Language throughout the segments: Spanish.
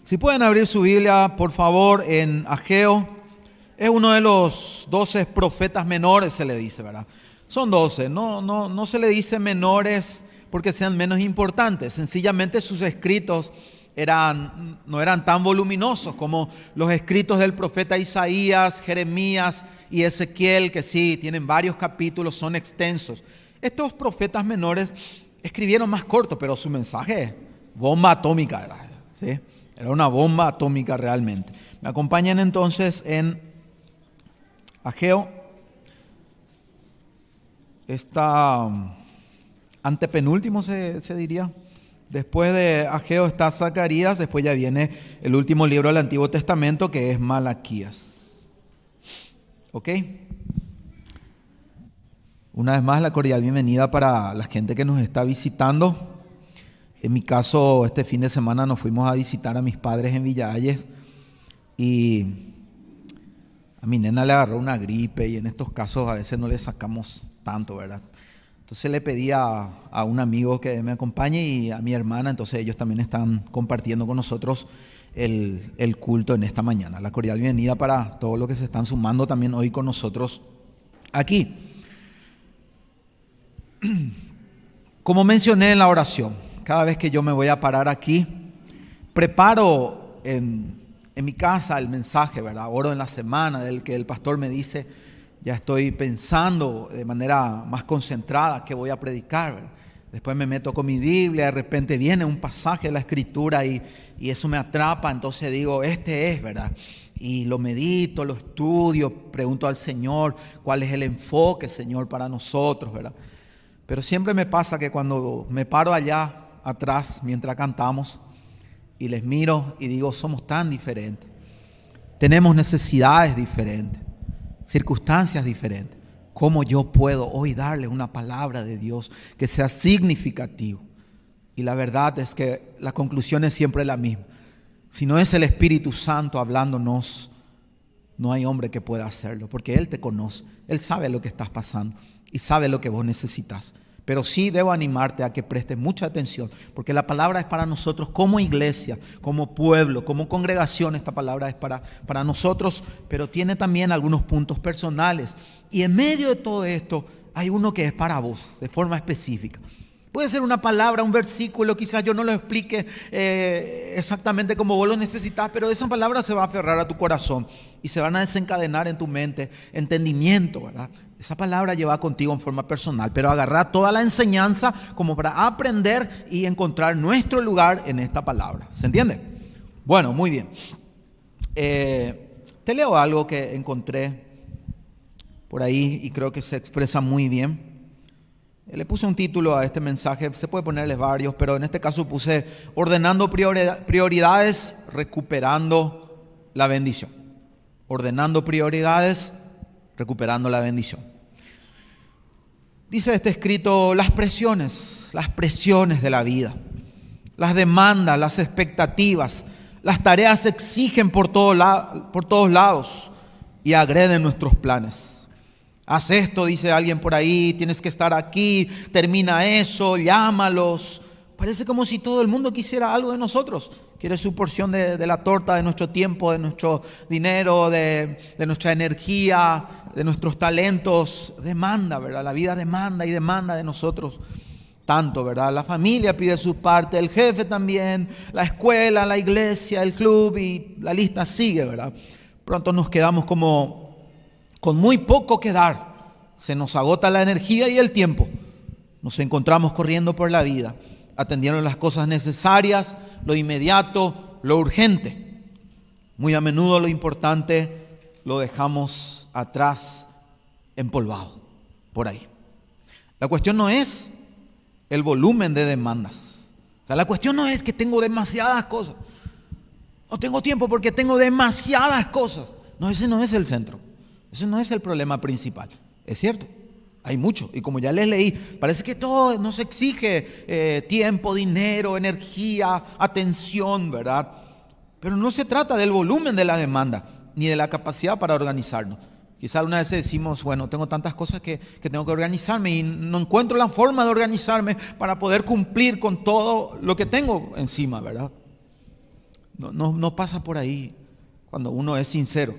Si pueden abrir su Biblia, por favor, en Ageo. Es uno de los 12 profetas menores, se le dice, ¿verdad? Son 12, no se le dice menores porque sean menos importantes. Sencillamente sus escritos no eran tan voluminosos como los escritos del profeta Isaías, Jeremías y Ezequiel, que sí, tienen varios capítulos, son extensos. Estos profetas menores escribieron más corto, pero su mensaje es bomba atómica, ¿sí? Era una bomba atómica realmente. Me acompañan entonces en Ageo. Está antepenúltimo se diría. Después de Ageo está Zacarías, después ya viene el último libro del Antiguo Testamento, que es Malaquías. ¿Ok? Una vez más, la cordial bienvenida para la gente que nos está visitando. En mi caso, este fin de semana nos fuimos a visitar a mis padres en Villa Hayes y a mi nena le agarró una gripe y en estos casos a veces no le sacamos tanto, ¿verdad? Entonces le pedí a un amigo que me acompañe y a mi hermana, entonces ellos también están compartiendo con nosotros el culto en esta mañana. La cordial bienvenida para todos los que se están sumando también hoy con nosotros aquí. Como mencioné en la oración, cada vez que yo me voy a parar aquí, preparo en mi casa el mensaje, ¿verdad? Oro en la semana del que el pastor me dice, ya estoy pensando de manera más concentrada qué voy a predicar, ¿verdad? Después me meto con mi Biblia, de repente viene un pasaje de la Escritura y eso me atrapa, entonces digo, este es, ¿verdad? Y lo medito, lo estudio, pregunto al Señor cuál es el enfoque, Señor, para nosotros, ¿verdad? Pero siempre me pasa que cuando me paro allá atrás mientras cantamos y les miro y digo, somos tan diferentes, tenemos necesidades diferentes, circunstancias diferentes. ¿Cómo yo puedo hoy darle una palabra de Dios que sea significativo? Y la verdad es que la conclusión es siempre la misma. Si no es el Espíritu Santo hablándonos, no hay hombre que pueda hacerlo, porque Él te conoce, Él sabe lo que estás pasando y sabe lo que vos necesitas. Pero sí debo animarte a que prestes mucha atención, porque la palabra es para nosotros como iglesia, como pueblo, como congregación. Esta palabra es para nosotros, pero tiene también algunos puntos personales. Y en medio de todo esto hay uno que es para vos, de forma específica. Puede ser una palabra, un versículo, quizás yo no lo explique exactamente como vos lo necesitas, pero esa palabra se va a aferrar a tu corazón y se van a desencadenar en tu mente entendimiento, ¿verdad? Esa palabra lleva contigo en forma personal, pero agarrar toda la enseñanza como para aprender y encontrar nuestro lugar en esta palabra. ¿Se entiende? Bueno, muy bien. Te leo algo que encontré por ahí y creo que se expresa muy bien. Le puse un título a este mensaje, se puede ponerles varios, pero en este caso puse ordenando prioridades, recuperando la bendición. Ordenando prioridades, recuperando la bendición. Dice este escrito, las presiones de la vida, las demandas, las expectativas, las tareas exigen por todos lados y agreden nuestros planes. Haz esto, dice alguien por ahí, tienes que estar aquí, termina eso, llámalos. Parece como si todo el mundo quisiera algo de nosotros. Quiere su porción de la torta, de nuestro tiempo, de nuestro dinero, de nuestra energía, de nuestros talentos. Demanda, ¿verdad? La vida demanda y demanda de nosotros tanto, ¿verdad? La familia pide su parte, el jefe también, la escuela, la iglesia, el club y la lista sigue, ¿verdad? Pronto nos quedamos como con muy poco que dar. Se nos agota la energía y el tiempo. Nos encontramos corriendo por la vida, atendiendo las cosas necesarias, lo inmediato, lo urgente. Muy a menudo lo importante lo dejamos atrás, empolvado, por ahí. La cuestión no es el volumen de demandas. O sea, la cuestión no es que tengo demasiadas cosas. No tengo tiempo porque tengo demasiadas cosas. No, ese no es el centro. Ese no es el problema principal. Es cierto, hay mucho. Y como ya les leí, parece que todo nos exige tiempo, dinero, energía, atención, ¿verdad? Pero no se trata del volumen de la demanda, ni de la capacidad para organizarnos. Quizás una vez decimos, bueno, tengo tantas cosas que tengo que organizarme y no encuentro la forma de organizarme para poder cumplir con todo lo que tengo encima, ¿verdad? No pasa por ahí cuando uno es sincero.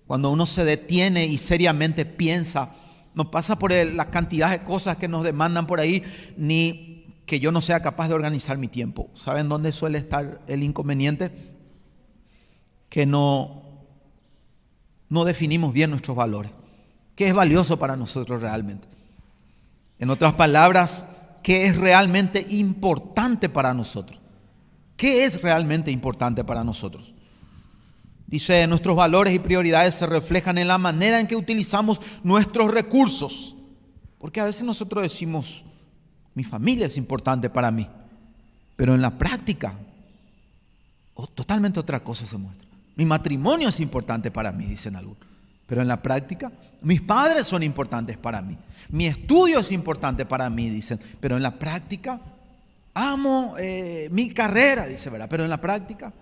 Cuando uno se detiene y seriamente piensa, no pasa por la cantidad de cosas que nos demandan por ahí, ni que yo no sea capaz de organizar mi tiempo. ¿Saben dónde suele estar el inconveniente? Que no definimos bien nuestros valores. ¿Qué es valioso para nosotros realmente? En otras palabras, ¿qué es realmente importante para nosotros? ¿Qué es realmente importante para nosotros? Dice, nuestros valores y prioridades se reflejan en la manera en que utilizamos nuestros recursos. Porque a veces nosotros decimos, mi familia es importante para mí, pero en la práctica, totalmente otra cosa se muestra. Mi matrimonio es importante para mí, dicen algunos, pero en la práctica, mis padres son importantes para mí. Mi estudio es importante para mí, dicen, pero en la práctica, amo mi carrera, dice, ¿verdad? Pero en la práctica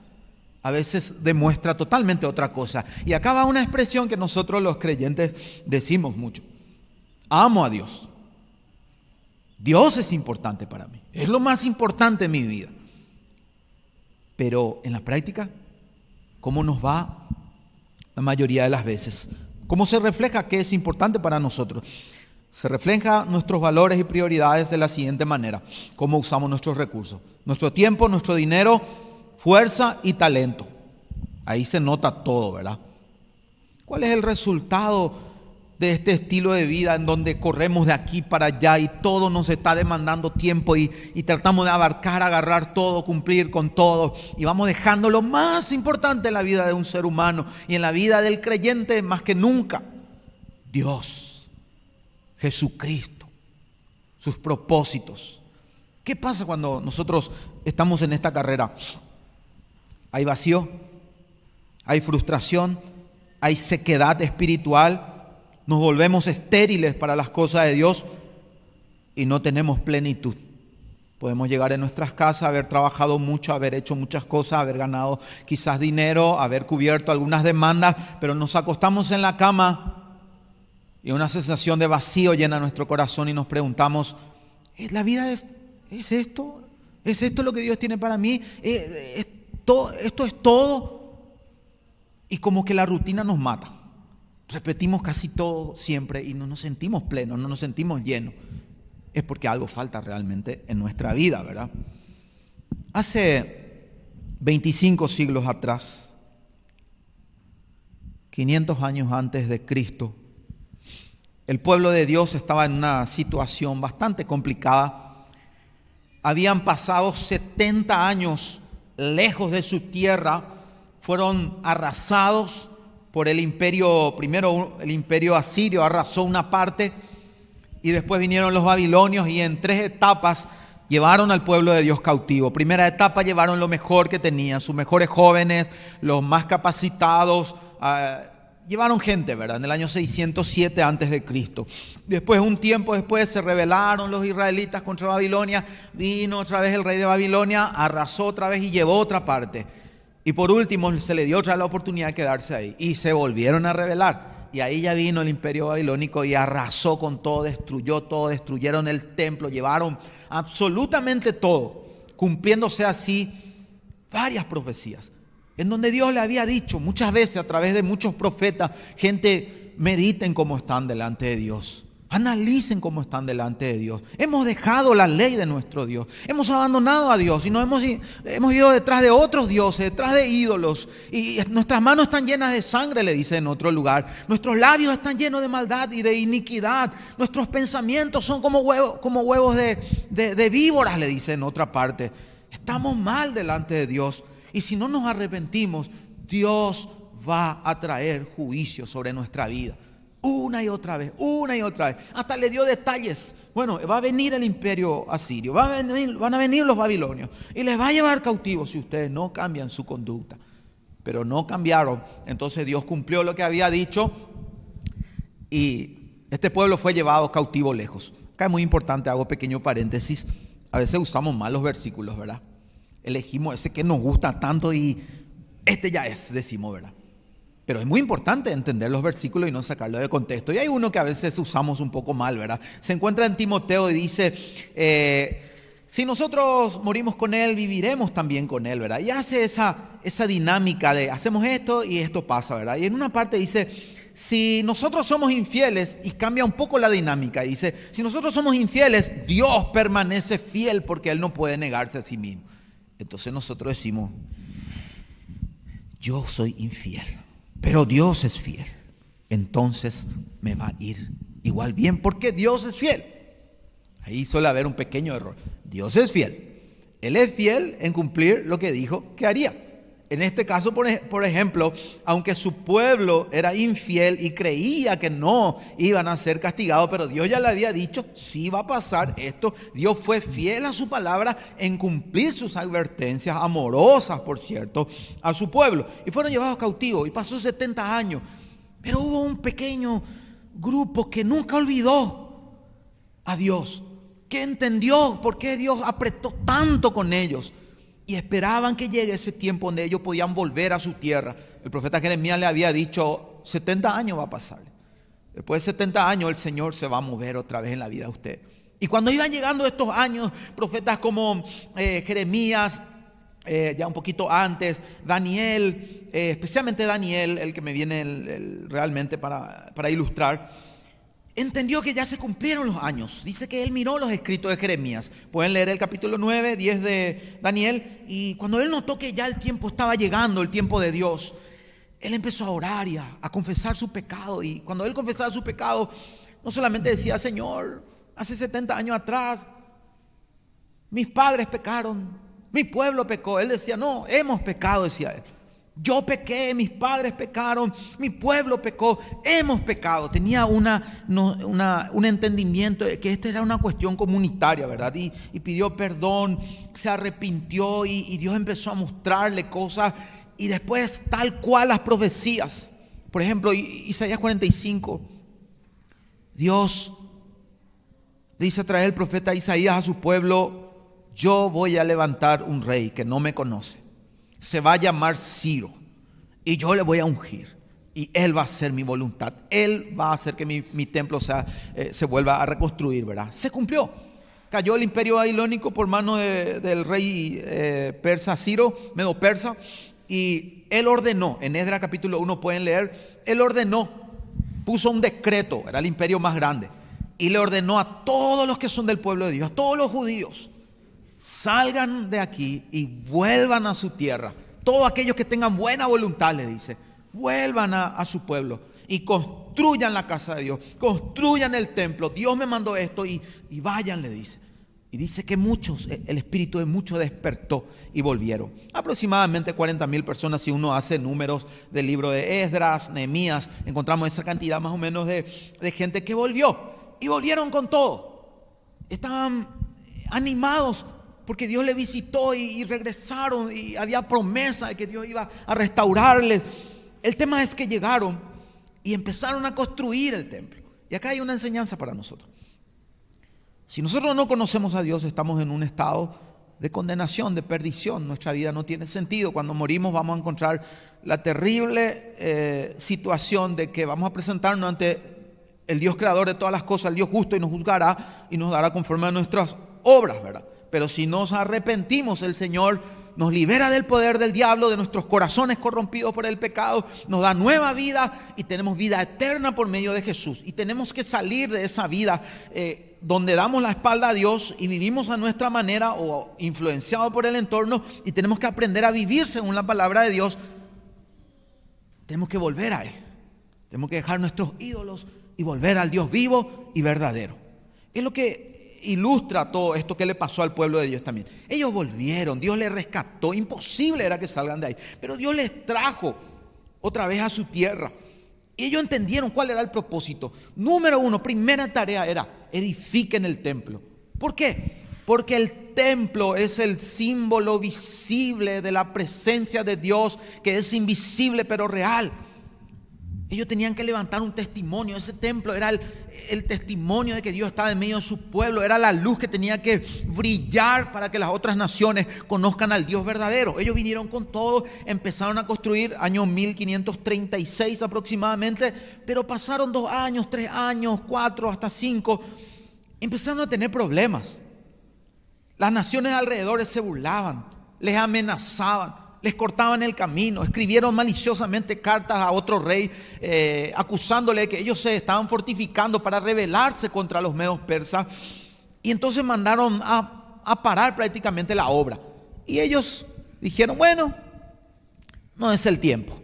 a veces demuestra totalmente otra cosa. Y acá va una expresión que nosotros los creyentes decimos mucho. Amo a Dios. Dios es importante para mí. Es lo más importante en mi vida. Pero en la práctica, ¿cómo nos va la mayoría de las veces? ¿Cómo se refleja qué es importante para nosotros? Se refleja nuestros valores y prioridades de la siguiente manera. Cómo usamos nuestros recursos. Nuestro tiempo, nuestro dinero, fuerza y talento. Ahí se nota todo, ¿verdad? ¿Cuál es el resultado de este estilo de vida en donde corremos de aquí para allá y todo nos está demandando tiempo y tratamos de abarcar, agarrar todo, cumplir con todo y vamos dejando lo más importante en la vida de un ser humano y en la vida del creyente más que nunca? Dios, Jesucristo, sus propósitos. ¿Qué pasa cuando nosotros estamos en esta carrera? Hay vacío, hay frustración, hay sequedad espiritual, nos volvemos estériles para las cosas de Dios y no tenemos plenitud. Podemos llegar en nuestras casas, haber trabajado mucho, haber hecho muchas cosas, haber ganado quizás dinero, haber cubierto algunas demandas, pero nos acostamos en la cama y una sensación de vacío llena nuestro corazón y nos preguntamos, ¿la vida es esto? ¿Es esto lo que Dios tiene para mí? ¿Esto es todo? Y como que la rutina nos mata. Repetimos casi todo siempre y no nos sentimos plenos, no nos sentimos llenos. Es porque algo falta realmente en nuestra vida, ¿verdad? Hace 25 siglos atrás, 500 años antes de Cristo, el pueblo de Dios estaba en una situación bastante complicada. Habían pasado 70 años lejos de su tierra, fueron arrasados por el imperio, primero el imperio asirio arrasó una parte y después vinieron los babilonios y en 3 etapas llevaron al pueblo de Dios cautivo. Primera etapa llevaron lo mejor que tenían, sus mejores jóvenes, los más capacitados, llevaron gente, ¿verdad? En el año 607 antes de Cristo. Después, un tiempo después, se rebelaron los israelitas contra Babilonia, vino otra vez el rey de Babilonia, arrasó otra vez y llevó otra parte. Y por último se le dio otra la oportunidad de quedarse ahí. Y se volvieron a rebelar. Y ahí ya vino el imperio babilónico y arrasó con todo, destruyó todo, destruyeron el templo, llevaron absolutamente todo, cumpliéndose así varias profecías. En donde Dios le había dicho muchas veces a través de muchos profetas, gente, mediten cómo están delante de Dios. Analicen cómo están delante de Dios. Hemos dejado la ley de nuestro Dios. Hemos abandonado a Dios y nos hemos ido detrás de otros dioses, detrás de ídolos. Y nuestras manos están llenas de sangre, le dice en otro lugar. Nuestros labios están llenos de maldad y de iniquidad. Nuestros pensamientos son como huevos de víboras, le dice en otra parte. Estamos mal delante de Dios. Y si no nos arrepentimos, Dios va a traer juicio sobre nuestra vida. Una y otra vez. Hasta le dio detalles. Bueno, va a venir el imperio asirio, van a venir los babilonios y les va a llevar cautivos si ustedes no cambian su conducta. Pero no cambiaron. Entonces Dios cumplió lo que había dicho y este pueblo fue llevado cautivo lejos. Acá es muy importante, hago pequeño paréntesis. A veces usamos mal los versículos, ¿verdad? Elegimos ese que nos gusta tanto y este ya es, decimos, ¿verdad? Pero es muy importante entender los versículos y no sacarlo de contexto. Y hay uno que a veces usamos un poco mal, ¿verdad? Se encuentra en Timoteo y dice, si nosotros morimos con Él, viviremos también con Él, ¿verdad? Y hace esa dinámica de hacemos esto y esto pasa, ¿verdad? Y en una parte dice, si nosotros somos infieles, y cambia un poco la dinámica, dice, si nosotros somos infieles, Dios permanece fiel porque Él no puede negarse a sí mismo. Entonces nosotros decimos, yo soy infiel, pero Dios es fiel. Entonces me va a ir igual bien porque Dios es fiel. Ahí suele haber un pequeño error. Dios es fiel. Él es fiel en cumplir lo que dijo que haría. En este caso, por ejemplo, aunque su pueblo era infiel y creía que no iban a ser castigados, pero Dios ya le había dicho, sí va a pasar esto. Dios fue fiel a su palabra en cumplir sus advertencias, amorosas, por cierto, a su pueblo. Y fueron llevados cautivos y pasó 70 años. Pero hubo un pequeño grupo que nunca olvidó a Dios, que entendió por qué Dios apretó tanto con ellos y esperaban que llegue ese tiempo donde ellos podían volver a su tierra. El profeta Jeremías le había dicho, 70 años va a pasar. Después de 70 años el Señor se va a mover otra vez en la vida de usted. Y cuando iban llegando estos años, profetas como Jeremías, ya un poquito antes, Daniel, especialmente Daniel, el que me viene realmente para ilustrar, entendió que ya se cumplieron los años. Dice que él miró los escritos de Jeremías. Pueden leer el capítulo 9, 10 de Daniel. Y cuando él notó que ya el tiempo estaba llegando, el tiempo de Dios, él empezó a orar y a confesar su pecado. Y cuando él confesaba su pecado, no solamente decía, Señor, hace 70 años atrás, mis padres pecaron, mi pueblo pecó. Él decía, no, hemos pecado, decía él. Yo pequé, mis padres pecaron, mi pueblo pecó, hemos pecado. Tenía un entendimiento de que esta era una cuestión comunitaria, ¿verdad? Y pidió perdón, se arrepintió y Dios empezó a mostrarle cosas. Y después, tal cual las profecías, por ejemplo, Isaías 45, Dios dice a través del profeta Isaías a su pueblo, yo voy a levantar un rey que no me conoce. Se va a llamar Ciro y yo le voy a ungir y él va a hacer mi voluntad. Él va a hacer que mi templo se vuelva a reconstruir, ¿verdad? Se cumplió. Cayó el imperio babilónico por mano del rey persa Ciro, medo persa, y él ordenó, en Esdras capítulo 1 pueden leer, él ordenó, puso un decreto, era el imperio más grande, y le ordenó a todos los que son del pueblo de Dios, a todos los judíos, salgan de aquí y vuelvan a su tierra. Todos aquellos que tengan buena voluntad, le dice, vuelvan a su pueblo y construyan la casa de Dios, construyan el templo. Dios me mandó esto y vayan, le dice. Y dice que muchos, el espíritu de muchos despertó y volvieron. Aproximadamente 40,000 personas, si uno hace números del libro de Esdras, Nehemías, encontramos esa cantidad más o menos de gente que volvió. Y volvieron con todo. Estaban animados porque Dios le visitó y regresaron y había promesa de que Dios iba a restaurarles. El tema es que llegaron y empezaron a construir el templo. Y acá hay una enseñanza para nosotros. Si nosotros no conocemos a Dios, estamos en un estado de condenación, de perdición. Nuestra vida no tiene sentido. Cuando morimos vamos a encontrar la terrible situación de que vamos a presentarnos ante el Dios creador de todas las cosas, el Dios justo, y nos juzgará y nos dará conforme a nuestras obras, ¿verdad? Pero si nos arrepentimos, el Señor nos libera del poder del diablo, de nuestros corazones corrompidos por el pecado, nos da nueva vida y tenemos vida eterna por medio de Jesús. Y tenemos que salir de esa vida donde damos la espalda a Dios y vivimos a nuestra manera o influenciados por el entorno, y tenemos que aprender a vivir según la palabra de Dios. Tenemos que volver a Él. Tenemos que dejar nuestros ídolos y volver al Dios vivo y verdadero. Es lo que ilustra todo esto que le pasó al pueblo de Dios también. Ellos volvieron, Dios les rescató, imposible era que salgan de ahí, pero Dios les trajo otra vez a su tierra. Y ellos entendieron cuál era el propósito. Número uno, primera tarea era, edifiquen el templo. ¿Por qué? Porque el templo es el símbolo visible de la presencia de Dios, que es invisible pero real. Ellos tenían que levantar un testimonio. Ese templo era el testimonio de que Dios estaba en medio de su pueblo. Era la luz que tenía que brillar para que las otras naciones conozcan al Dios verdadero. Ellos vinieron con todo, empezaron a construir año 1536 aproximadamente, pero pasaron 2 años, 3 años, 4, hasta 5. Empezaron a tener problemas. Las naciones alrededor se burlaban, les amenazaban, les cortaban el camino, escribieron maliciosamente cartas a otro rey acusándole que ellos se estaban fortificando para rebelarse contra los medos persas. Y entonces mandaron a parar prácticamente la obra. Y ellos dijeron, bueno, no es el tiempo.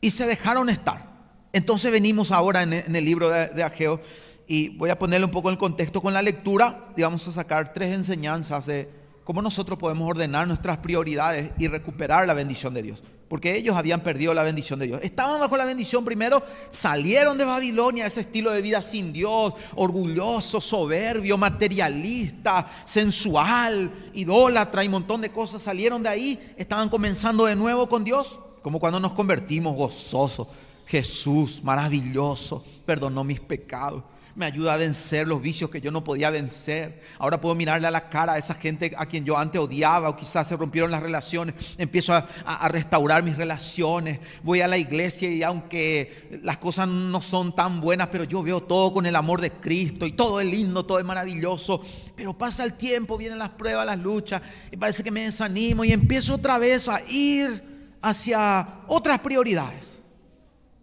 Y se dejaron estar. Entonces venimos ahora en el libro de Ageo y voy a ponerle un poco el contexto con la lectura y vamos a sacar 3 enseñanzas de cómo nosotros podemos ordenar nuestras prioridades y recuperar la bendición de Dios. Porque ellos habían perdido la bendición de Dios. Estaban bajo la bendición primero, salieron de Babilonia, ese estilo de vida sin Dios, orgulloso, soberbio, materialista, sensual, idólatra y un montón de cosas. Salieron de ahí, estaban comenzando de nuevo con Dios, como cuando nos convertimos gozosos. Jesús, maravilloso, perdonó mis pecados, me ayuda a vencer los vicios que yo no podía vencer. Ahora puedo mirarle a la cara a esa gente a quien yo antes odiaba o quizás se rompieron las relaciones. Empiezo a restaurar mis relaciones. Voy a la iglesia y aunque las cosas no son tan buenas, pero yo veo todo con el amor de Cristo y todo es lindo, todo es maravilloso. Pero pasa el tiempo, vienen las pruebas, las luchas y parece que me desanimo y empiezo otra vez a ir hacia otras prioridades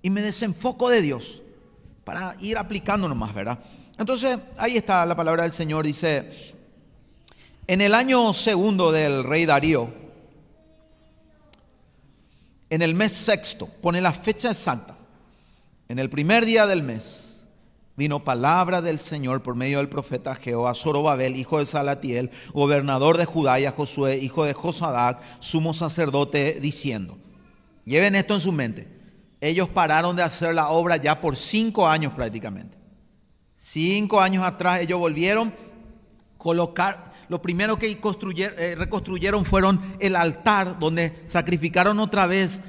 y me desenfoco de Dios para ir aplicando nomás, ¿verdad? Entonces, ahí está la palabra del Señor, dice, en el año segundo del rey Darío, en el mes sexto, pone la fecha exacta, en el primer día del mes, vino palabra del Señor por medio del profeta Ageo a Zorobabel, hijo de Salatiel, gobernador de Judá, y a Josué, hijo de Josadac, sumo sacerdote, diciendo, lleven esto en su mente. Ellos pararon de hacer la obra ya por 5 años prácticamente. 5 años atrás ellos volvieron a colocar, lo primero que reconstruyeron fueron el altar donde sacrificaron otra vez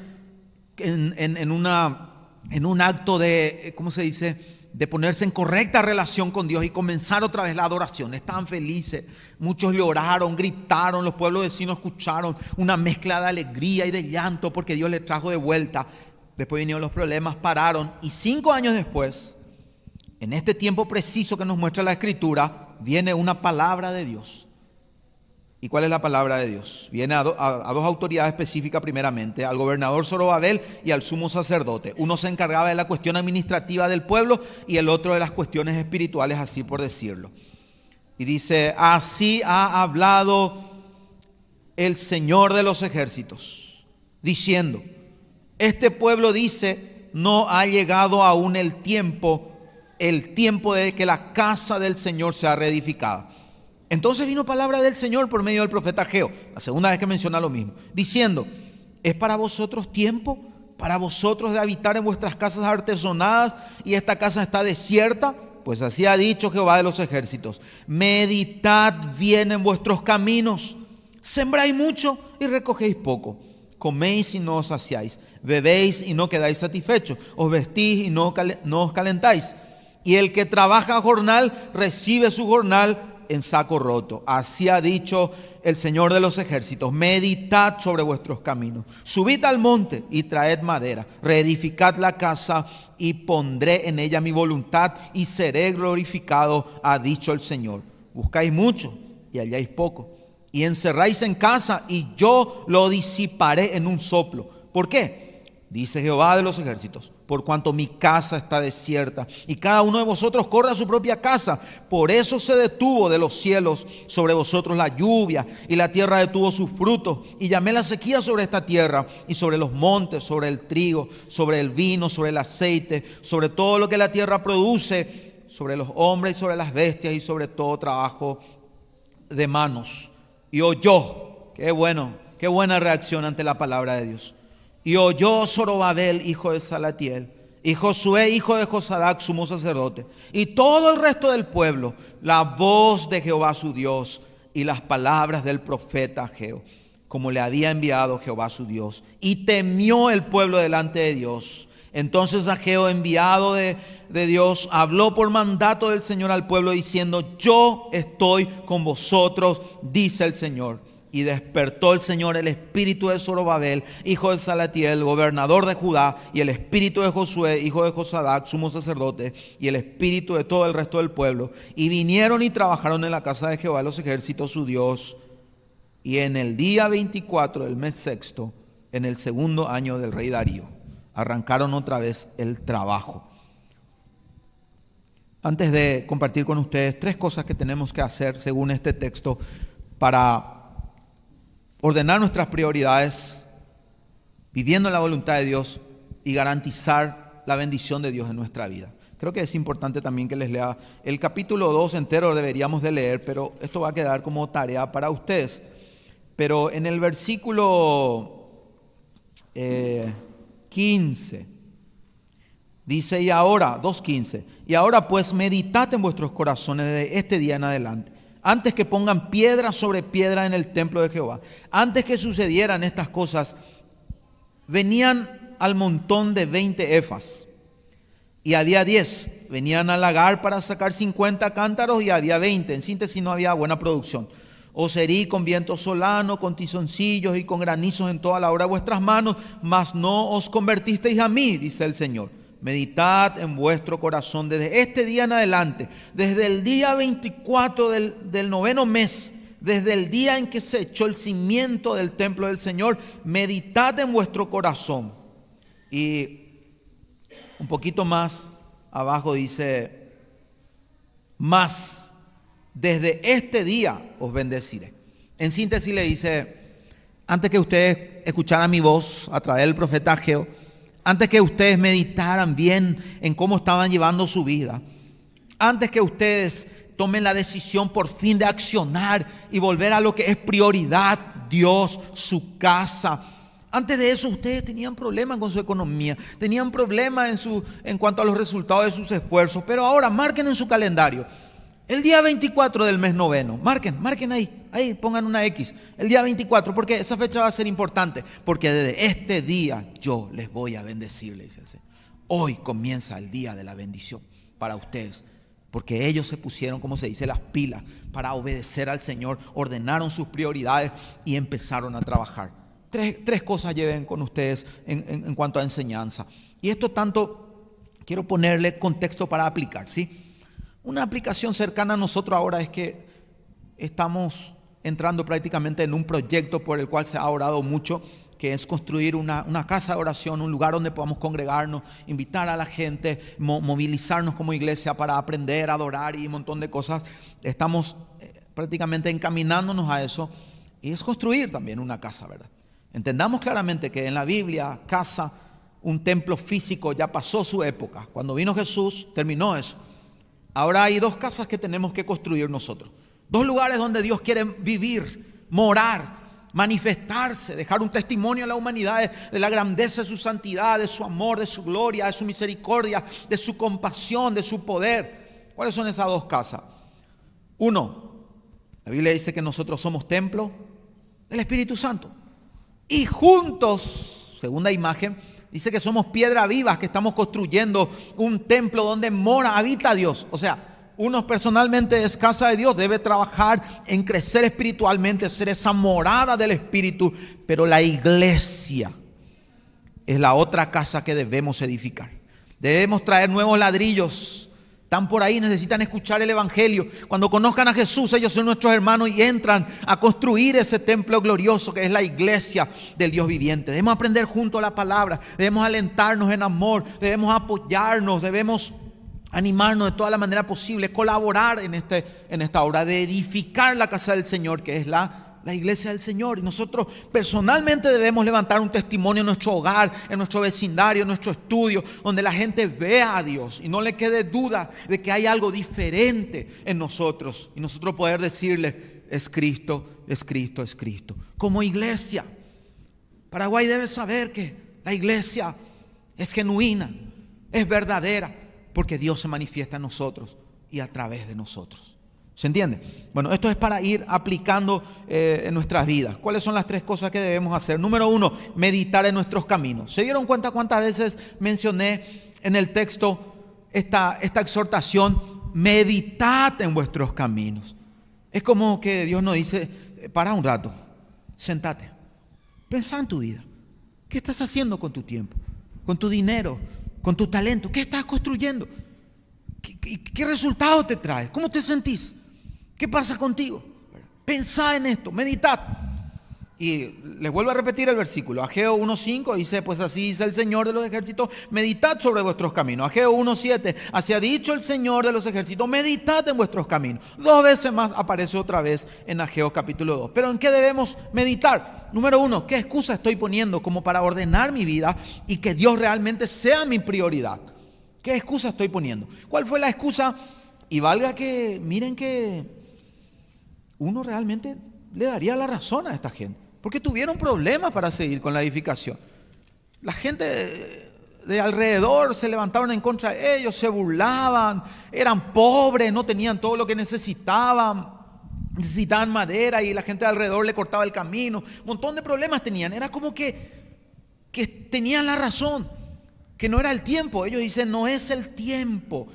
en un acto de, ¿cómo se dice?, de ponerse en correcta relación con Dios y comenzar otra vez la adoración. Estaban felices, muchos lloraron, gritaron, los pueblos vecinos escucharon una mezcla de alegría y de llanto porque Dios les trajo de vuelta. Después vinieron los problemas, pararon y 5 años después, en este tiempo preciso que nos muestra la Escritura, viene una palabra de Dios. ¿Y cuál es la palabra de Dios? Viene a dos autoridades específicas primeramente, al gobernador Zorobabel y al sumo sacerdote. Uno se encargaba de la cuestión administrativa del pueblo y el otro de las cuestiones espirituales, así por decirlo. Y dice, así ha hablado el Señor de los ejércitos, diciendo, este pueblo dice, no ha llegado aún el tiempo de que la casa del Señor sea reedificada. Entonces vino palabra del Señor por medio del profeta Ageo, la segunda vez que menciona lo mismo, diciendo, ¿es para vosotros tiempo? ¿Para vosotros de habitar en vuestras casas artesonadas y esta casa está desierta? Pues así ha dicho Jehová de los ejércitos, meditad bien en vuestros caminos, sembráis mucho y recogéis poco. Coméis y no os saciáis, bebéis y no quedáis satisfechos, os vestís y no os calentáis. Y el que trabaja jornal recibe su jornal en saco roto. Así ha dicho el Señor de los ejércitos, meditad sobre vuestros caminos, subid al monte y traed madera, reedificad la casa y pondré en ella mi voluntad y seré glorificado, ha dicho el Señor. Buscáis mucho y halláis poco. Y encerráis en casa y yo lo disiparé en un soplo. ¿Por qué? Dice Jehová de los ejércitos, por cuanto mi casa está desierta y cada uno de vosotros corre a su propia casa. Por eso se detuvo de los cielos sobre vosotros la lluvia y la tierra detuvo sus frutos. Y llamé la sequía sobre esta tierra y sobre los montes, sobre el trigo, sobre el vino, sobre el aceite, sobre todo lo que la tierra produce, sobre los hombres y sobre las bestias y sobre todo trabajo de manos. Y oyó, qué bueno, qué buena reacción ante la palabra de Dios. Y oyó Zorobabel, hijo de Salatiel, y Josué, hijo de Josadac, sumo sacerdote, y todo el resto del pueblo, la voz de Jehová su Dios y las palabras del profeta Ageo, como le había enviado Jehová su Dios. Y temió el pueblo delante de Dios. Entonces Ageo, enviado de Dios, habló por mandato del Señor al pueblo diciendo, yo estoy con vosotros, dice el Señor. Y despertó el Señor el espíritu de Zorobabel, hijo de Salatiel, gobernador de Judá, y el espíritu de Josué, hijo de Josadac, sumo sacerdote, y el espíritu de todo el resto del pueblo. Y vinieron y trabajaron en la casa de Jehová de los ejércitos, su Dios. Y en el día 24 del mes sexto, en el segundo año del rey Darío, arrancaron otra vez el trabajo. Antes de compartir con ustedes 3 cosas que tenemos que hacer según este texto para ordenar nuestras prioridades, viviendo la voluntad de Dios y garantizar la bendición de Dios en nuestra vida. Creo que es importante también que les lea el capítulo 2 entero, deberíamos de leer, pero esto va a quedar como tarea para ustedes. Pero en el versículo 15, dice, y ahora, 2:15, y ahora pues meditad en vuestros corazones de este día en adelante, antes que pongan piedra sobre piedra en el templo de Jehová. Antes que sucedieran estas cosas, venían al montón de 20 efas, y había 10. Venían al lagar para sacar 50 cántaros, y había 20. En síntesis, no había buena producción. Os herí con viento solano, con tizoncillos y con granizos en toda la obra de vuestras manos, mas no os convertisteis a mí, dice el Señor. Meditad en vuestro corazón desde este día en adelante, desde el día 24 del noveno mes, desde el día en que se echó el cimiento del templo del Señor. Meditad en vuestro corazón. Y un poquito más abajo dice, mas desde este día os bendeciré. En síntesis le dice, antes que ustedes escucharan mi voz a través del profeta Ageo, antes que ustedes meditaran bien en cómo estaban llevando su vida, antes que ustedes tomen la decisión por fin de accionar y volver a lo que es prioridad, Dios, su casa. Antes de eso ustedes tenían problemas con su economía, tenían problemas en cuanto a los resultados de sus esfuerzos, pero ahora marquen en su calendario. El día 24 del mes noveno, marquen ahí pongan una X, el día 24, porque esa fecha va a ser importante, porque desde este día yo les voy a bendecir, le dice el Señor. Hoy comienza el día de la bendición para ustedes, porque ellos se pusieron, como se dice, las pilas para obedecer al Señor, ordenaron sus prioridades y empezaron a trabajar. Tres cosas lleven con ustedes en cuanto a enseñanza. Y esto tanto quiero ponerle contexto para aplicar, ¿sí? Una aplicación cercana a nosotros ahora es que estamos entrando prácticamente en un proyecto por el cual se ha orado mucho, que es construir una casa de oración, un lugar donde podamos congregarnos, invitar a la gente, movilizarnos como iglesia para aprender, adorar y un montón de cosas. Estamos prácticamente encaminándonos a eso, y es construir también una casa, ¿verdad? Entendamos claramente que en la Biblia, casa, un templo físico ya pasó su época. Cuando vino Jesús, terminó eso. Ahora hay 2 casas que tenemos que construir nosotros. 2 lugares donde Dios quiere vivir, morar, manifestarse, dejar un testimonio a la humanidad de la grandeza de su santidad, de su amor, de su gloria, de su misericordia, de su compasión, de su poder. ¿Cuáles son esas 2 casas? 1, la Biblia dice que nosotros somos templo del Espíritu Santo. Y juntos, segunda imagen, dice que somos piedras vivas, que estamos construyendo un templo donde habita Dios. O sea, uno personalmente es casa de Dios, debe trabajar en crecer espiritualmente, ser esa morada del Espíritu. Pero la iglesia es la otra casa que debemos edificar. Debemos traer nuevos ladrillos. Están por ahí, necesitan escuchar el Evangelio. Cuando conozcan a Jesús, ellos son nuestros hermanos y entran a construir ese templo glorioso que es la iglesia del Dios viviente. Debemos aprender junto a la palabra, debemos alentarnos en amor, debemos apoyarnos, debemos animarnos de toda la manera posible, colaborar en esta obra de edificar la casa del Señor, que es la iglesia del Señor. Y nosotros personalmente debemos levantar un testimonio en nuestro hogar, en nuestro vecindario, en nuestro estudio, donde la gente vea a Dios y no le quede duda de que hay algo diferente en nosotros. Y nosotros poder decirle, es Cristo, es Cristo, es Cristo. Como iglesia, Paraguay debe saber que la iglesia es genuina, es verdadera, porque Dios se manifiesta en nosotros y a través de nosotros. ¿Se entiende? Bueno, esto es para ir aplicando en nuestras vidas. ¿Cuáles son las 3 cosas que debemos hacer? Número 1, meditar en nuestros caminos. ¿Se dieron cuenta cuántas veces mencioné en el texto esta exhortación? Meditad en vuestros caminos. Es como que Dios nos dice, para un rato, sentate, pensá en tu vida. ¿Qué estás haciendo con tu tiempo, con tu dinero, con tu talento? ¿Qué estás construyendo? ¿Qué resultado te trae? ¿Cómo te sentís? ¿Qué pasa contigo? Pensá en esto, meditad. Y les vuelvo a repetir el versículo. Ageo 1:5 dice, pues así dice el Señor de los ejércitos, meditad sobre vuestros caminos. Ageo 1:7, así ha dicho el Señor de los ejércitos, meditad en vuestros caminos. 2 veces más aparece otra vez en Ageo capítulo 2. ¿Pero en qué debemos meditar? Número 1, ¿qué excusa estoy poniendo como para ordenar mi vida y que Dios realmente sea mi prioridad? ¿Qué excusa estoy poniendo? ¿Cuál fue la excusa? Y valga que, miren que uno realmente le daría la razón a esta gente. Porque tuvieron problemas para seguir con la edificación. La gente de alrededor se levantaron en contra de ellos, se burlaban, eran pobres, no tenían todo lo que necesitaban madera y la gente de alrededor le cortaba el camino. Un montón de problemas tenían. Era como que tenían la razón, que no era el tiempo. Ellos dicen, no es el tiempo.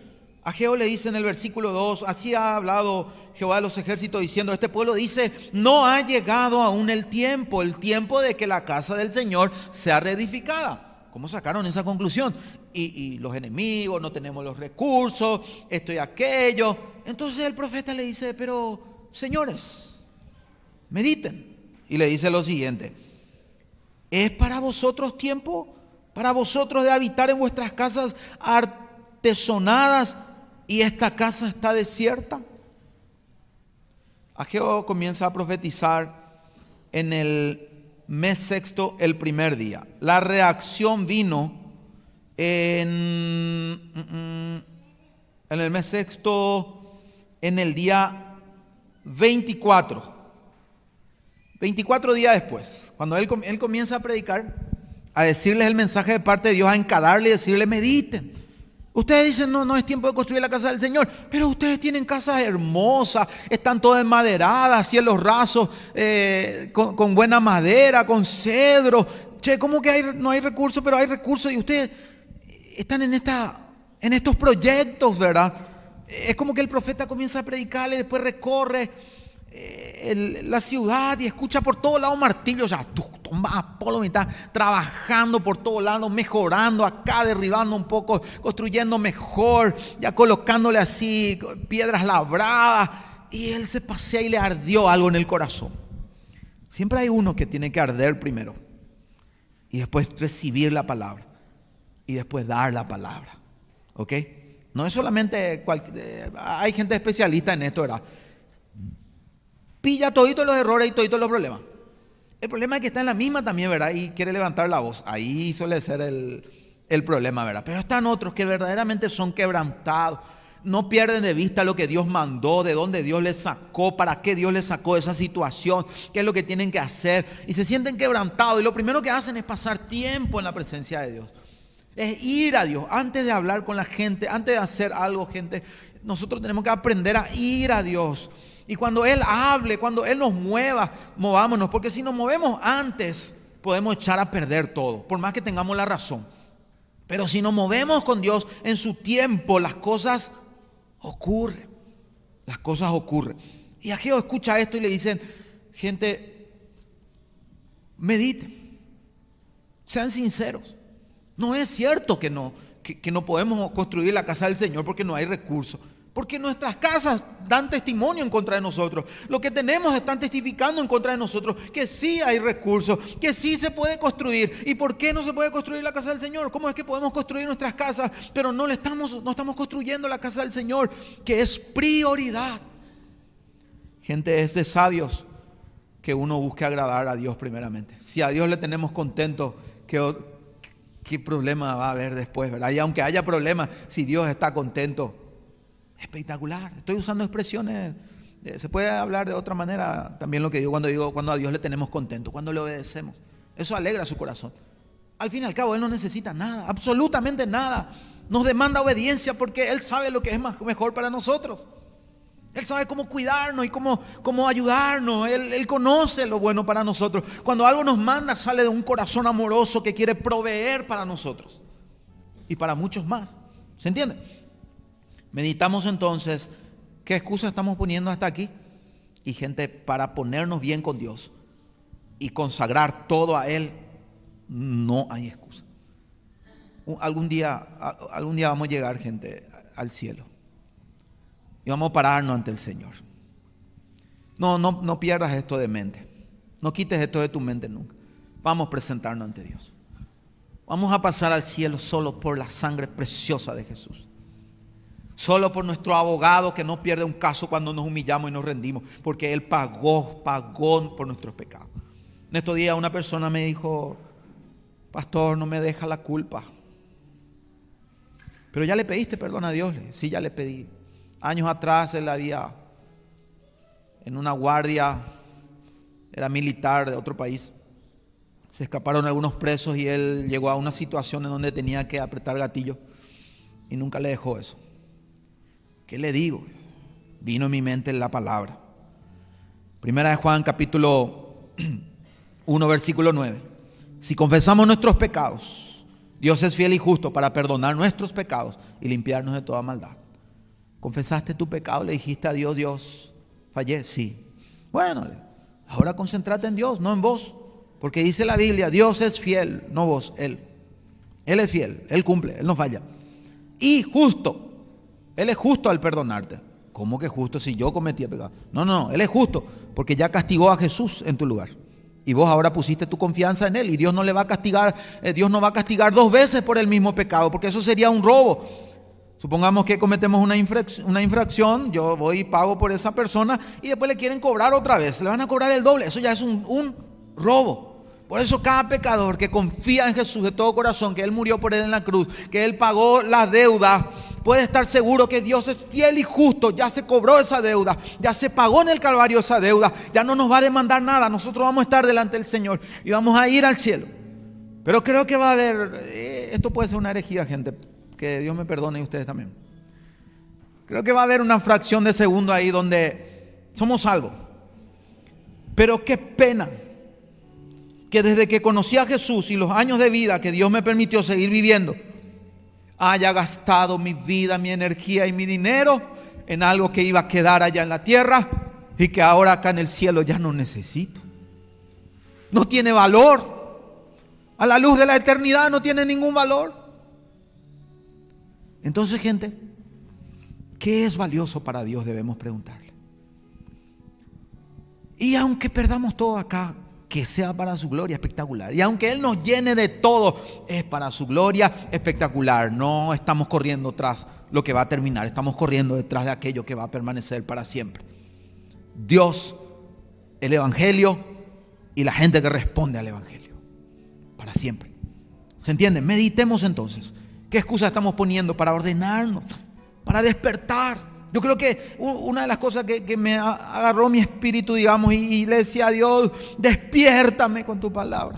Ageo le dice en el versículo 2, así ha hablado Jehová de los ejércitos diciendo, este pueblo dice, no ha llegado aún el tiempo de que la casa del Señor sea reedificada. ¿Cómo sacaron esa conclusión? Y los enemigos, no tenemos los recursos, esto y aquello. Entonces el profeta le dice, pero señores, mediten. Y le dice lo siguiente, ¿es para vosotros tiempo? ¿Para vosotros de habitar en vuestras casas artesonadas y esta casa está desierta? Ageo comienza a profetizar en el mes sexto, el primer día. La reacción vino en el mes sexto, en el día 24. 24 días después, cuando él comienza a predicar, a decirles el mensaje de parte de Dios, a encararle y decirle, mediten. Ustedes dicen, no es tiempo de construir la casa del Señor, pero ustedes tienen casas hermosas, están todas enmaderadas, cielos rasos, con buena madera, con cedro. Che, ¿cómo que no hay recursos? Pero hay recursos y ustedes están en estos proyectos, ¿verdad? Es como que el profeta comienza a predicarle, después recorre la ciudad y escucha por todos lados martillos. O sea, Apolo está trabajando por todos lados, mejorando acá, derribando un poco, construyendo mejor, ya colocándole así piedras labradas. Y él se pasea y le ardió algo en el corazón. Siempre hay uno que tiene que arder primero y después recibir la palabra y después dar la palabra. ¿Ok? No es solamente hay gente especialista en esto, ¿verdad? Pilla toditos los errores y toditos los problemas. El problema es que está en la misma también, ¿verdad? Y quiere levantar la voz. Ahí suele ser el problema, ¿verdad? Pero están otros que verdaderamente son quebrantados. No pierden de vista lo que Dios mandó, de dónde Dios les sacó, para qué Dios les sacó de esa situación, qué es lo que tienen que hacer. Y se sienten quebrantados. Y lo primero que hacen es pasar tiempo en la presencia de Dios. Es ir a Dios. Antes de hablar con la gente, antes de hacer algo, gente, nosotros tenemos que aprender a ir a Dios. Y cuando Él hable, cuando Él nos mueva, movámonos. Porque si nos movemos antes, podemos echar a perder todo, por más que tengamos la razón. Pero si nos movemos con Dios en su tiempo, las cosas ocurren. Las cosas ocurren. Y Ageo escucha esto y le dicen, gente, mediten, sean sinceros. No es cierto que no podemos construir la casa del Señor porque no hay recursos. Porque nuestras casas dan testimonio en contra de nosotros. Lo que tenemos están testificando en contra de nosotros. Que sí hay recursos, que sí se puede construir. ¿Y por qué no se puede construir la casa del Señor? ¿Cómo es que podemos construir nuestras casas, pero no estamos construyendo la casa del Señor, que es prioridad? Gente, es de sabios que uno busque agradar a Dios primeramente. Si a Dios le tenemos contento, ¿qué problema va a haber después, verdad? Y aunque haya problemas, si Dios está contento, espectacular. Estoy usando expresiones, se puede hablar de otra manera también lo que digo cuando a Dios le tenemos contento, cuando le obedecemos. Eso alegra su corazón. Al fin y al cabo Él no necesita nada, absolutamente nada. Nos demanda obediencia porque Él sabe lo que es mejor para nosotros. Él sabe cómo cuidarnos y cómo ayudarnos. Él conoce lo bueno para nosotros. Cuando algo nos manda, sale de un corazón amoroso que quiere proveer para nosotros y para muchos más. ¿Se entiende? Meditamos entonces qué excusa estamos poniendo hasta aquí. Y gente, para ponernos bien con Dios, y consagrar todo a Él, no hay excusa. Algún día vamos a llegar, gente, al cielo. Y vamos a pararnos ante el Señor. No pierdas esto de mente. No quites esto de tu mente nunca. Vamos a presentarnos ante Dios. Vamos a pasar al cielo solo por la sangre preciosa de Jesús. Solo por nuestro abogado que no pierde un caso cuando nos humillamos y nos rendimos. Porque Él pagó por nuestros pecados. En estos días una persona me dijo: pastor, no me deja la culpa. Pero ya le pediste perdón a Dios. Sí, ya le pedí. Años atrás él había, en una guardia, era militar de otro país, se escaparon algunos presos y él llegó a una situación en donde tenía que apretar gatillo y nunca le dejó eso. ¿Qué le digo? Vino en mi mente la palabra. Primera de Juan, capítulo 1, versículo 9. Si confesamos nuestros pecados, Dios es fiel y justo para perdonar nuestros pecados y limpiarnos de toda maldad. ¿Confesaste tu pecado? ¿Le dijiste a Dios: Dios, fallé? Sí. Bueno, ahora concéntrate en Dios, no en vos. Porque dice la Biblia: Dios es fiel, no vos, Él. Él es fiel, Él cumple, Él no falla. Y justo. Él es justo al perdonarte. ¿Cómo que justo si yo cometí el pecado? No, Él es justo porque ya castigó a Jesús en tu lugar. Y vos ahora pusiste tu confianza en Él y Dios no le va a castigar, Dios no va a castigar 2 veces por el mismo pecado, porque eso sería un robo. Supongamos que cometemos una infracción, yo voy y pago por esa persona y después le quieren cobrar otra vez, le van a cobrar el doble. Eso ya es un robo. Por eso cada pecador que confía en Jesús de todo corazón, que Él murió por él en la cruz, que Él pagó la deuda, puede estar seguro que Dios es fiel y justo. Ya se cobró esa deuda, ya se pagó en el Calvario esa deuda, ya no nos va a demandar nada. Nosotros vamos a estar delante del Señor y vamos a ir al cielo. Pero creo que va a haber, esto puede ser una herejía, gente, que Dios me perdone y ustedes también. Creo que va a haber una fracción de segundo ahí donde somos salvos. Pero qué pena que desde que conocí a Jesús y los años de vida que Dios me permitió seguir viviendo, haya gastado mi vida, mi energía y mi dinero en algo que iba a quedar allá en la tierra y que ahora acá en el cielo ya no necesito. No tiene valor. A la luz de la eternidad no tiene ningún valor. Entonces, gente, ¿qué es valioso para Dios? Debemos preguntarle. Y aunque perdamos todo acá, que sea para su gloria, espectacular. Y aunque Él nos llene de todo, es para su gloria, espectacular. No estamos corriendo tras lo que va a terminar, estamos corriendo detrás de aquello que va a permanecer para siempre. Dios, el Evangelio y la gente que responde al Evangelio, para siempre. ¿Se entiende? Meditemos entonces. ¿Qué excusa estamos poniendo para ordenarnos, para despertar? Yo creo que una de las cosas que me agarró mi espíritu, digamos, y le decía a Dios: despiértame con tu palabra.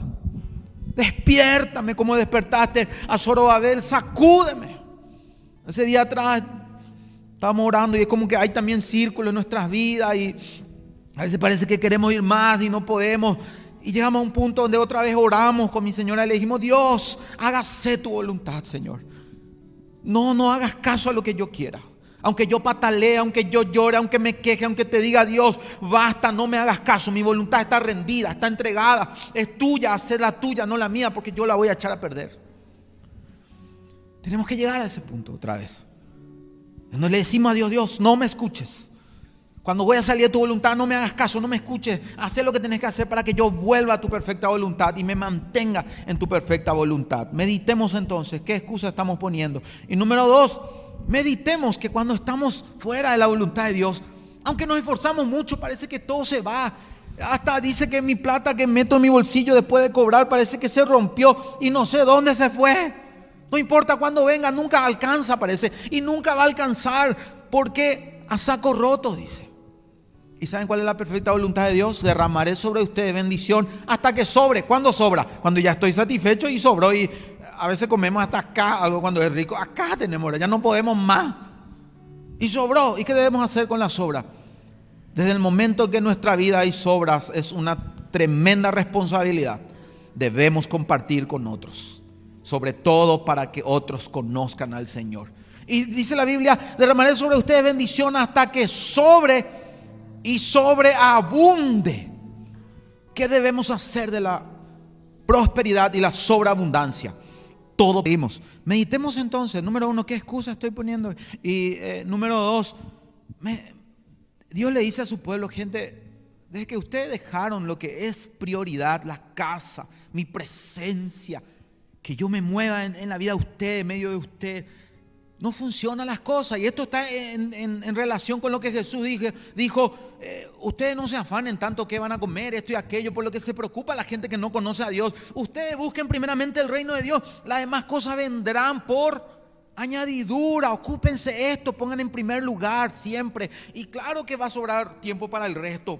Despiértame como despertaste a Zorobabel, sacúdeme. Ese día atrás estábamos orando y es como que hay también círculos en nuestras vidas y a veces parece que queremos ir más y no podemos. Y llegamos a un punto donde otra vez oramos con mi señora y le dijimos: Dios, hágase tu voluntad, Señor. No hagas caso a lo que yo quiera. Aunque yo patalee, aunque yo llore, aunque me queje, aunque te diga: Dios, basta, no me hagas caso. Mi voluntad está rendida, está entregada. Es tuya, hacer la tuya, no la mía, porque yo la voy a echar a perder. Tenemos que llegar a ese punto otra vez. Cuando le decimos a Dios: Dios, no me escuches. Cuando voy a salir de tu voluntad, no me hagas caso, no me escuches. Haz lo que tenés que hacer para que yo vuelva a tu perfecta voluntad y me mantenga en tu perfecta voluntad. Meditemos entonces qué excusa estamos poniendo. Y número 2, meditemos que cuando estamos fuera de la voluntad de Dios, aunque nos esforzamos mucho, parece que todo se va. Hasta dice que mi plata que meto en mi bolsillo después de cobrar parece que se rompió y no sé dónde se fue. No importa cuándo venga, nunca alcanza, parece, y nunca va a alcanzar porque a saco roto, dice. ¿Y saben cuál es la perfecta voluntad de Dios? Derramaré sobre ustedes bendición hasta que sobre. ¿Cuándo sobra? Cuando ya estoy satisfecho y sobró. Y a veces comemos hasta acá, algo cuando es rico. Acá tenemos, ya no podemos más. Y sobró. ¿Y qué debemos hacer con la sobra? Desde el momento que en nuestra vida hay sobras, es una tremenda responsabilidad. Debemos compartir con otros. Sobre todo para que otros conozcan al Señor. Y dice la Biblia: derramaré sobre ustedes bendición hasta que sobre y sobreabunde. ¿Qué debemos hacer de la prosperidad y la sobreabundancia? Todo pedimos. Meditemos entonces. Número 1, ¿qué excusa estoy poniendo? Y número 2, Dios le dice a su pueblo, gente, desde que ustedes dejaron lo que es prioridad, la casa, mi presencia, que yo me mueva en la vida de ustedes, en medio de ustedes, no funcionan las cosas. Y esto está en relación con lo que Jesús dijo, ustedes no se afanen tanto que van a comer, esto y aquello, por lo que se preocupa la gente que no conoce a Dios. Ustedes busquen primeramente el reino de Dios, las demás cosas vendrán por añadidura. Ocúpense esto, pongan en primer lugar siempre. Y claro que va a sobrar tiempo para el resto.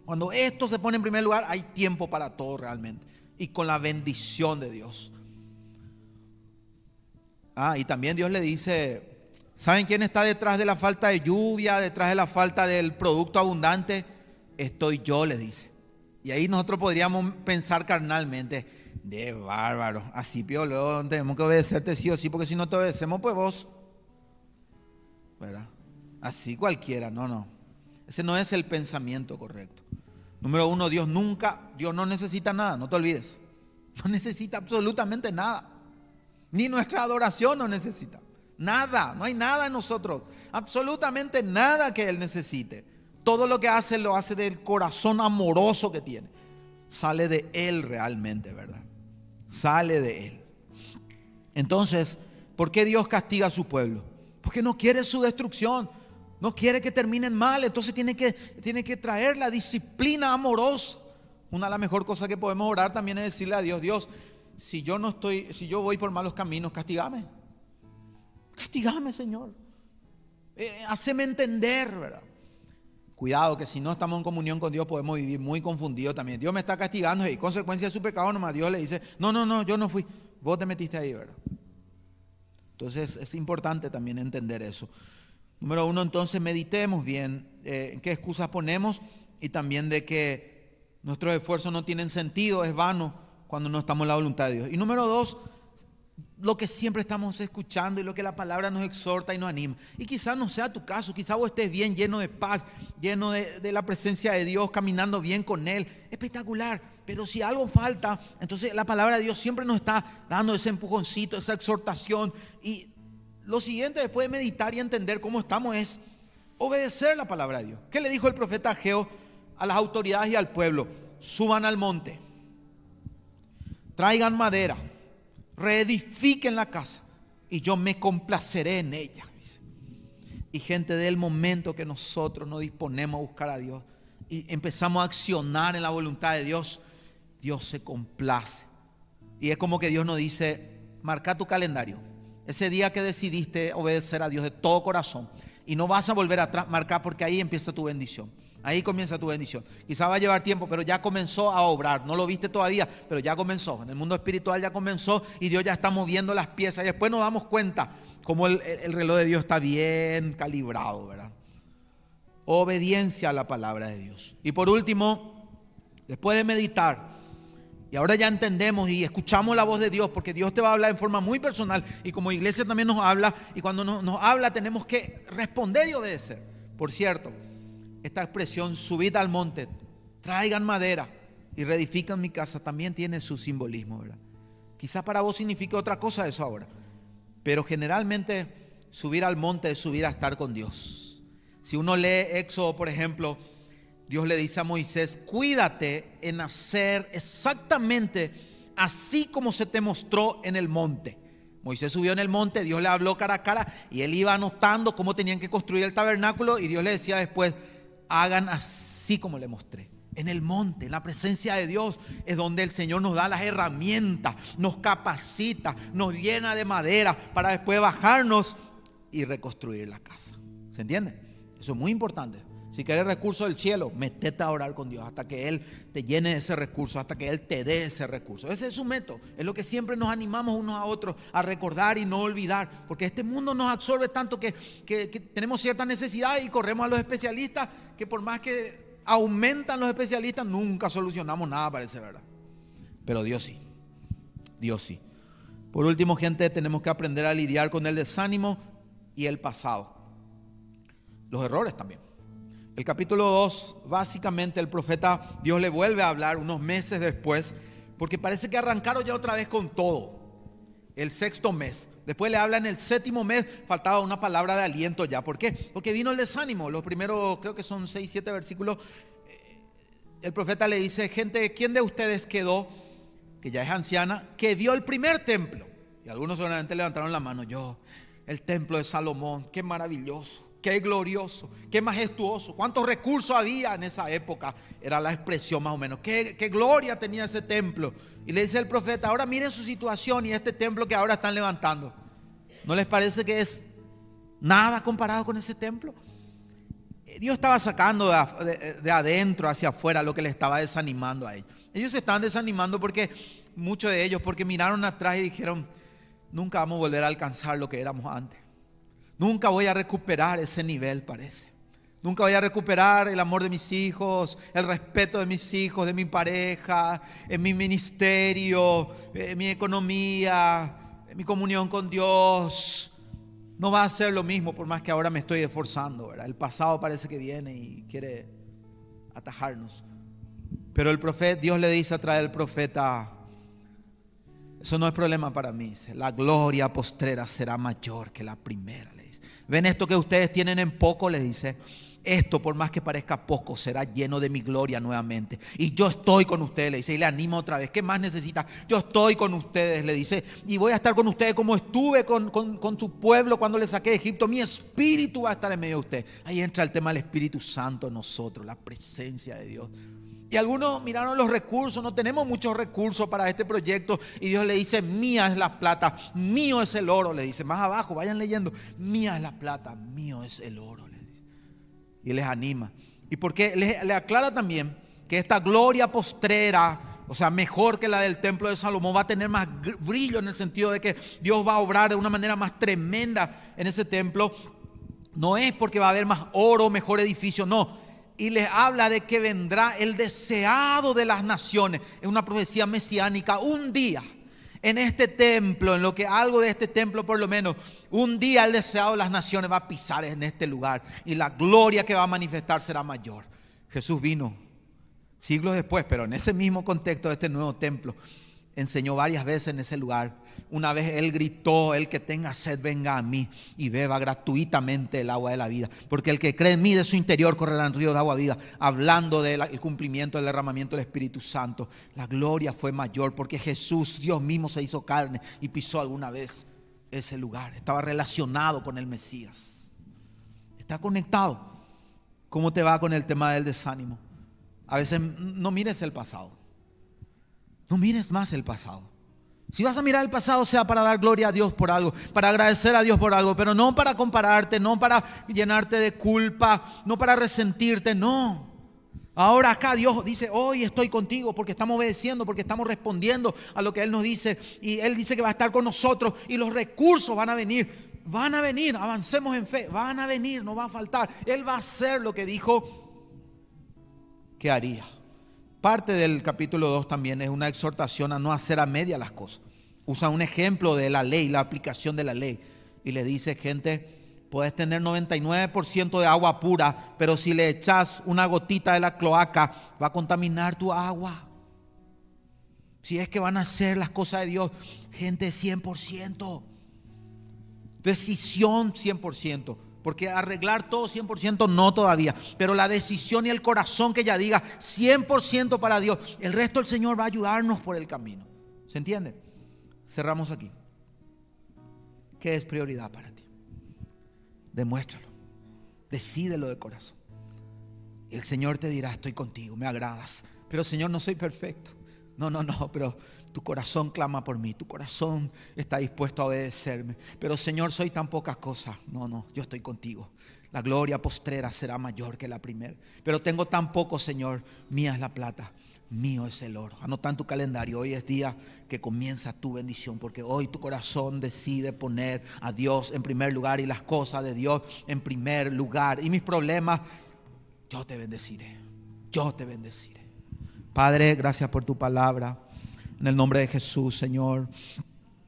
Cuando esto se pone en primer lugar, hay tiempo para todo realmente. Y con la bendición de Dios. Y también Dios le dice, ¿saben quién está detrás de la falta de lluvia, detrás de la falta del producto abundante? Estoy yo, le dice. Y ahí nosotros podríamos pensar carnalmente, de bárbaro, así pioló, tenemos que obedecerte sí o sí, porque si no te obedecemos, pues vos, ¿verdad? Así cualquiera, no. Ese no es el pensamiento correcto. Número 1, Dios no necesita nada, no te olvides. No necesita absolutamente nada. Ni nuestra adoración no necesita. Nada, no hay nada en nosotros. Absolutamente nada que Él necesite. Todo lo que hace, lo hace del corazón amoroso que tiene. Sale de Él realmente, ¿verdad? Sale de Él. Entonces, ¿por qué Dios castiga a su pueblo? Porque no quiere su destrucción. No quiere que terminen mal. Entonces tiene que traer la disciplina amorosa. Una de las mejores cosas que podemos orar también es decirle a Dios, Dios, si yo voy por malos caminos, castígame. Castígame, Señor. Haceme entender, ¿verdad? Cuidado, que si no estamos en comunión con Dios podemos vivir muy confundidos también. Dios me está castigando y consecuencia de su pecado nomás. Dios le dice, no, yo no fui. Vos te metiste ahí, ¿verdad? Entonces es importante también entender eso. Número 1, entonces meditemos bien en qué excusas ponemos y también de que nuestros esfuerzos no tienen sentido, es vano cuando no estamos en la voluntad de Dios. Y número 2, lo que siempre estamos escuchando y lo que la palabra nos exhorta y nos anima. Y quizás no sea tu caso, quizás vos estés bien, lleno de paz, lleno de la presencia de Dios, caminando bien con Él. Espectacular. Pero si algo falta, entonces la palabra de Dios siempre nos está dando ese empujoncito, esa exhortación. Y lo siguiente, después de meditar y entender cómo estamos, es obedecer la palabra de Dios. ¿Qué le dijo el profeta Ageo a las autoridades y al pueblo? Suban al monte, traigan madera, reedifiquen la casa y yo me complaceré en ella. Y gente, del momento que nosotros nos disponemos a buscar a Dios y empezamos a accionar en la voluntad de Dios, Dios se complace. Y es como que Dios nos dice, marca tu calendario. Ese día que decidiste obedecer a Dios de todo corazón y no vas a volver atrás, marcar, porque ahí empieza tu bendición. Ahí comienza tu bendición. Quizá va a llevar tiempo, pero ya comenzó a obrar. No lo viste todavía, pero ya comenzó. En el mundo espiritual ya comenzó y Dios ya está moviendo las piezas. Y después nos damos cuenta cómo el reloj de Dios está bien calibrado, ¿verdad? Obediencia a la palabra de Dios. Y por último, después de meditar, y ahora ya entendemos y escuchamos la voz de Dios, porque Dios te va a hablar en forma muy personal y como iglesia también nos habla, y cuando nos habla tenemos que responder y obedecer. Por cierto, esta expresión, subid al monte, traigan madera y reedifican mi casa, también tiene su simbolismo, ¿verdad? Quizás para vos signifique otra cosa eso ahora, pero generalmente subir al monte es subir a estar con Dios. Si uno lee Éxodo, por ejemplo, Dios le dice a Moisés, cuídate en hacer exactamente así como se te mostró en el monte. Moisés subió en el monte, Dios le habló cara a cara y él iba anotando cómo tenían que construir el tabernáculo y Dios le decía después, hagan así como le mostré. En el monte, en la presencia de Dios, es donde el Señor nos da las herramientas, nos capacita, nos llena de madera para después bajarnos y reconstruir la casa. ¿Se entiende? Eso es muy importante. Si quieres recursos del cielo, métete a orar con Dios hasta que Él te llene de ese recurso, hasta que Él te dé ese recurso. Ese es su método, es lo que siempre nos animamos unos a otros a recordar y no olvidar, porque este mundo nos absorbe tanto que tenemos cierta necesidad y corremos a los especialistas, que por más que aumentan los especialistas, nunca solucionamos nada, parece, ¿verdad? Pero Dios sí, Dios sí. Por último, gente, tenemos que aprender a lidiar con el desánimo y el pasado, los errores también. El capítulo 2, básicamente el profeta, Dios le vuelve a hablar unos meses después, porque parece que arrancaron ya otra vez con todo. El sexto mes. Después le habla en el séptimo mes, faltaba una palabra de aliento ya. ¿Por qué? Porque vino el desánimo. Los primeros, creo que son 6, 7 versículos. El profeta le dice: gente, ¿quién de ustedes quedó, que ya es anciana, que vio el primer templo? Y algunos seguramente levantaron la mano. Yo, el templo de Salomón, qué maravilloso, qué glorioso, qué majestuoso. ¿Cuántos recursos había en esa época? Era la expresión más o menos. ¿Qué gloria tenía ese templo? Y le dice el profeta: ahora miren su situación y este templo que ahora están levantando. ¿No les parece que es nada comparado con ese templo? Dios estaba sacando de adentro hacia afuera lo que le estaba desanimando a ellos. Ellos se estaban desanimando porque, muchos de ellos, porque miraron atrás y dijeron: nunca vamos a volver a alcanzar lo que éramos antes. Nunca voy a recuperar ese nivel, parece. Nunca voy a recuperar el amor de mis hijos, el respeto de mis hijos, de mi pareja, en mi ministerio, mi economía, mi comunión con Dios. No va a ser lo mismo por más que ahora me estoy esforzando, ¿verdad? El pasado parece que viene y quiere atajarnos. Pero el profeta, Dios le dice a través del profeta: eso no es problema para mí. La gloria postrera será mayor que la primera, le dice. ¿Ven esto que ustedes tienen en poco? Le dice. Esto, por más que parezca poco, será lleno de mi gloria nuevamente. Y yo estoy con ustedes, le dice. Y le anima otra vez. ¿Qué más necesita? Yo estoy con ustedes, le dice. Y voy a estar con ustedes como estuve con su pueblo cuando le saqué de Egipto. Mi espíritu va a estar en medio de ustedes. Ahí entra el tema del Espíritu Santo en nosotros, la presencia de Dios. Y algunos miraron los recursos. No tenemos muchos recursos para este proyecto. Y Dios le dice: mía es la plata, mío es el oro. Le dice más abajo, vayan leyendo: mía es la plata, mío es el oro, le dice. Y les anima. Y porque le aclara también que esta gloria postrera, o sea, mejor que la del templo de Salomón, va a tener más brillo, en el sentido de que Dios va a obrar de una manera más tremenda en ese templo. No es porque va a haber más oro, mejor edificio, no. Y les habla de que vendrá el deseado de las naciones. Es una profecía mesiánica. Un día en este templo, en lo que algo de este templo por lo menos, un día el deseado de las naciones va a pisar en este lugar. Y la gloria que va a manifestar será mayor. Jesús vino siglos después, pero en ese mismo contexto de este nuevo templo, enseñó varias veces en ese lugar. Una vez Él gritó: el que tenga sed, venga a mí y beba gratuitamente el agua de la vida. Porque el que cree en mí, de su interior correrán ríos de agua vida. Hablando del cumplimiento del derramamiento del Espíritu Santo. La gloria fue mayor porque Jesús, Dios mismo, se hizo carne y pisó alguna vez ese lugar. Estaba relacionado con el Mesías. Está conectado. ¿Cómo te va con el tema del desánimo? A veces no mires el pasado. No mires más el pasado. Si vas a mirar el pasado, sea para dar gloria a Dios por algo, para agradecer a Dios por algo, pero no para compararte, no para llenarte de culpa, no para resentirte, no. Ahora acá Dios dice: hoy estoy contigo, porque estamos obedeciendo, porque estamos respondiendo a lo que Él nos dice. Y Él dice que va a estar con nosotros y los recursos van a venir. Van a venir, avancemos en fe, van a venir, no va a faltar. Él va a hacer lo que dijo que haría. Parte del capítulo 2 también es una exhortación a no hacer a media las cosas. Usa un ejemplo de la ley, la aplicación de la ley. Y le dice: gente, puedes tener 99% de agua pura, pero si le echas una gotita de la cloaca, va a contaminar tu agua. Si es que van a hacer las cosas de Dios, gente, 100%. Decisión 100%. Porque arreglar todo 100% no todavía. Pero la decisión y el corazón que ella diga 100% para Dios. El resto el Señor va a ayudarnos por el camino. ¿Se entiende? Cerramos aquí. ¿Qué es prioridad para ti? Demuéstralo. Decídelo de corazón. Y el Señor te dirá: estoy contigo, me agradas. Pero Señor, no soy perfecto. No, pero tu corazón clama por mí, tu corazón está dispuesto a obedecerme. Pero Señor, soy tan pocas cosas. No, yo estoy contigo. La gloria postrera será mayor que la primera. Pero tengo tan poco, Señor. Mía es la plata, mío es el oro. Anota en tu calendario: hoy es día que comienza tu bendición, porque hoy tu corazón decide poner a Dios en primer lugar y las cosas de Dios en primer lugar. Y mis problemas, yo te bendeciré. Yo te bendeciré. Padre, gracias por tu palabra. En el nombre de Jesús, Señor,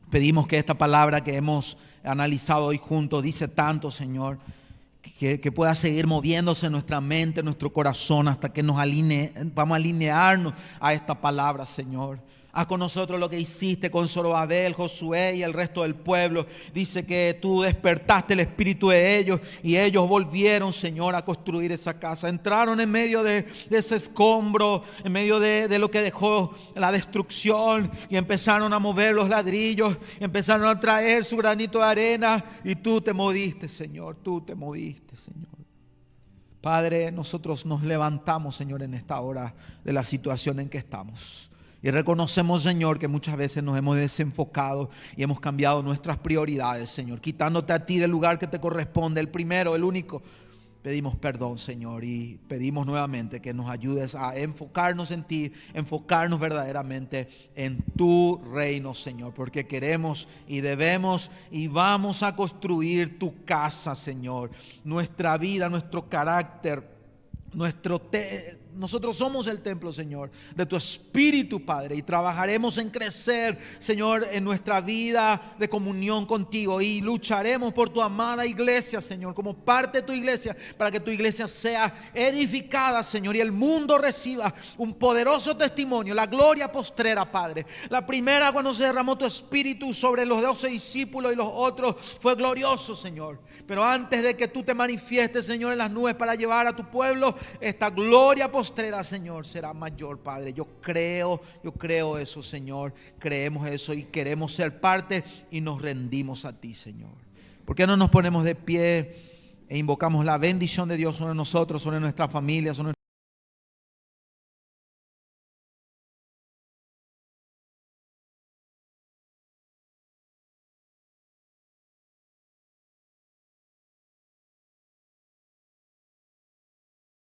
pedimos que esta palabra que hemos analizado hoy juntos dice tanto, Señor, que pueda seguir moviéndose en nuestra mente, en nuestro corazón, hasta que vamos a alinearnos a esta palabra, Señor. Haz con nosotros lo que hiciste con Zorobabel, Josué y el resto del pueblo. Dice que tú despertaste el espíritu de ellos y ellos volvieron, Señor, a construir esa casa. Entraron en medio de ese escombro, en medio de lo que dejó la destrucción, y empezaron a mover los ladrillos, empezaron a traer su granito de arena, y tú te moviste, Señor, tú te moviste, Señor. Padre, nosotros nos levantamos, Señor, en esta hora de la situación en que estamos. Y reconocemos, Señor, que muchas veces nos hemos desenfocado y hemos cambiado nuestras prioridades, Señor, quitándote a ti del lugar que te corresponde, el primero, el único. Pedimos perdón, Señor, y pedimos nuevamente que nos ayudes a enfocarnos en ti, enfocarnos verdaderamente en tu reino, Señor, porque queremos y debemos y vamos a construir tu casa, Señor, nuestra vida, nuestro carácter, nosotros somos el templo, Señor, de tu Espíritu, Padre, y trabajaremos en crecer, Señor, en nuestra vida de comunión contigo, y lucharemos por tu amada iglesia, Señor, como parte de tu iglesia, para que tu iglesia sea edificada, Señor, y el mundo reciba un poderoso testimonio, la gloria postrera, Padre. La primera, cuando se derramó tu Espíritu sobre los 12 discípulos y los otros, fue glorioso, Señor, pero antes de que tú te manifiestes, Señor, en las nubes para llevar a tu pueblo, esta gloria postrera, Señor, será mayor, Padre. Yo creo eso, Señor. Creemos eso y queremos ser parte y nos rendimos a ti, Señor. ¿Por qué no nos ponemos de pie e invocamos la bendición de Dios sobre nosotros, sobre nuestra familia, sobre